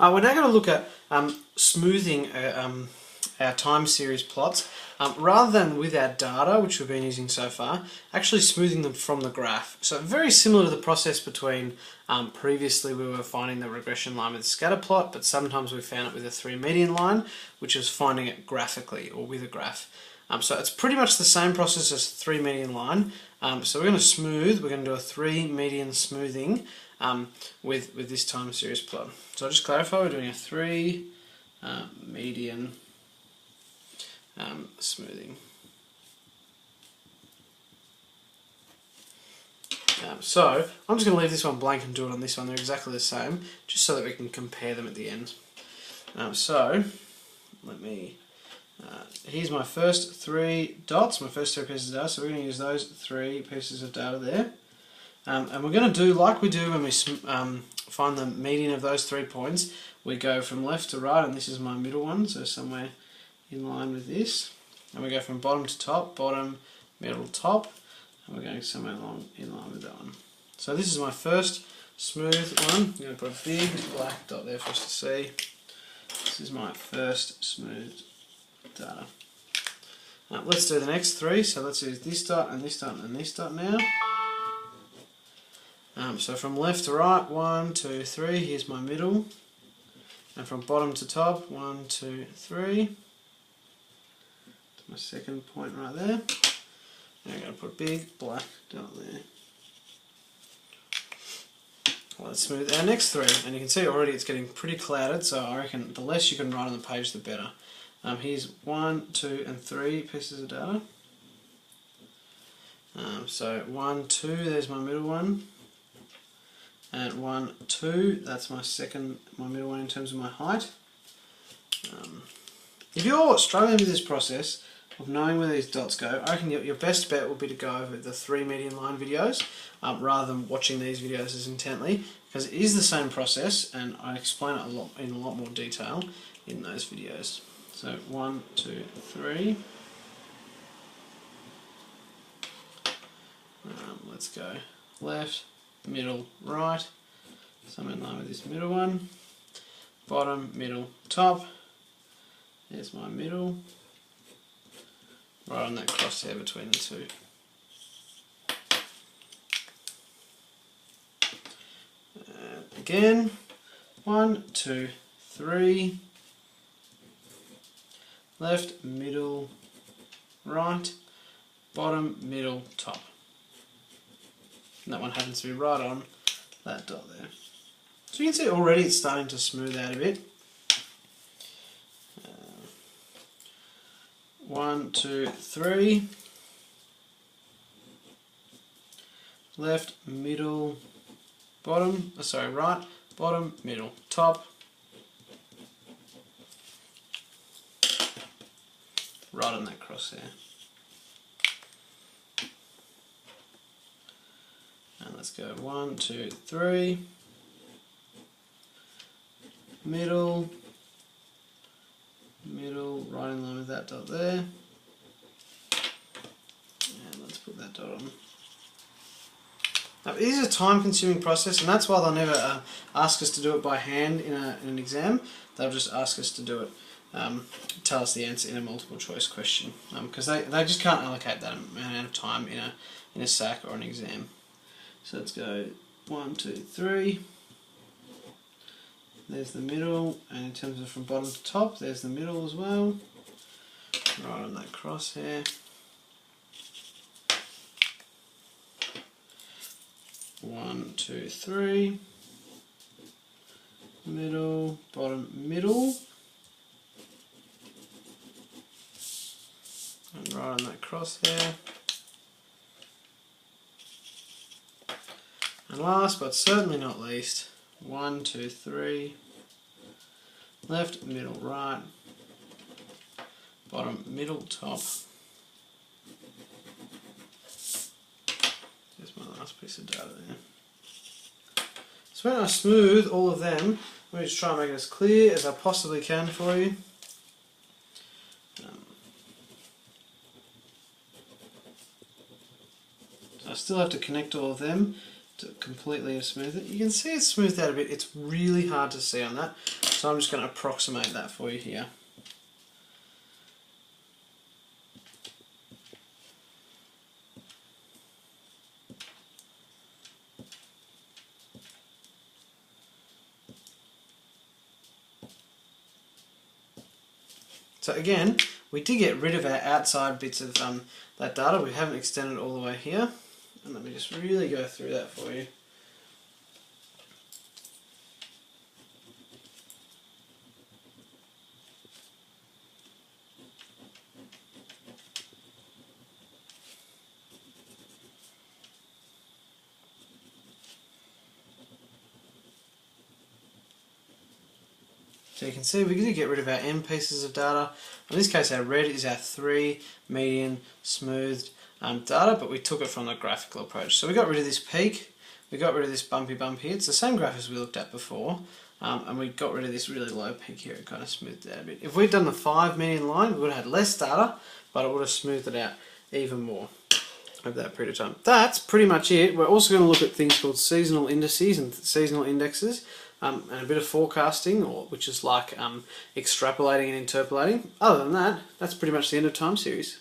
We're now going to look at smoothing our time series plots rather than with our data, which we've been using so far, actually smoothing them from the graph. So very similar to the process between previously we were finding the regression line with a scatter plot, but sometimes we found it with a 3-median line, which is finding it graphically or with a graph. So it's pretty much the same process as a 3-median line. So we're going to smooth, we're going to do a 3-median smoothing with this time series plot. So I'll just clarify, we're doing a 3-median smoothing. So I'm just going to leave this one blank and do it on this one. They're exactly the same, just so that we can compare them at the end. So let me, here's my first 3 dots, my first 3 pieces of data, so we're going to use those 3 pieces of data there. And we're going to do like we do when we find the median of those 3 points. We go from left to right, and this is my middle one, so somewhere in line with this. And we go from bottom to top, bottom, middle, top, and we're going somewhere along in line with that one. So this is my first smooth one. I'm going to put a big black dot there for us to see. This is my first smooth data. Let's do the next 3. So let's use this dot and this dot and this dot now. So from left to right, 1, 2, 3, here's my middle. And from bottom to top, 1, 2, 3. That's my second point right there. And I'm going to put a big black dot there. Let's smooth our next 3. And you can see already it's getting pretty clouded, so I reckon the less you can write on the page, the better. Here's 1, 2, and 3 pieces of data. So 1, 2, there's my middle one. And 1, 2, that's my middle one in terms of my height. If you're struggling with this process of knowing where these dots go, I reckon your best bet would be to go over the 3-median line videos rather than watching these videos as intently, because it is the same process and I explain it in a lot more detail in those videos. So 1, 2, 3. Let's go left, middle, right, somewhere in line with this middle one, bottom, middle, top, there's my middle, right on that crosshair between the 2. Again, 1, 2, 3, left, middle, right, bottom, middle, top. And that one happens to be right on that dot there. So you can see already it's starting to smooth out a bit. 1, 2, 3. Left, middle, bottom, right, bottom, middle, top. Right on that crosshair. And let's go 1, 2, 3. Middle, right in line with that dot there. And let's put that dot on. Now, it is a time-consuming process, and that's why they'll never ask us to do it by hand in an exam. They'll just ask us to do it, tell us the answer in a multiple-choice question, because they just can't allocate that amount of time in a SAC or an exam. So let's go 1, 2, 3. There's the middle, and in terms of from bottom to top, there's the middle as well. Right on that crosshair. 1, 2, 3. Middle, bottom, middle. And right on that crosshair. And last but certainly not least, 1, 2, 3. Left, middle, right. Bottom, middle, top. There's my last piece of data there. So when I smooth all of them, let me just try and make it as clear as I possibly can for you. So I still have to connect all of them to completely smooth it. You can see it's smoothed out a bit. It's really hard to see on that. So I'm just going to approximate that for you here. So again, we did get rid of our outside bits of that data. We haven't extended it all the way here. And let me just really go through that for you. So you can see we did get rid of our end pieces of data. In this case our red is our 3 median smoothed data, but we took it from the graphical approach. So we got rid of this peak, we got rid of this bumpy bump here. It's the same graph as we looked at before, and we got rid of this really low peak here. It kind of smoothed it out a bit. If we'd done the 5 median line, we would have had less data, but it would have smoothed it out even more over that period of time. That's pretty much it. We're also going to look at things called seasonal indices and seasonal indexes. And a bit of forecasting, which is like extrapolating and interpolating. Other than that, that's pretty much the end of time series.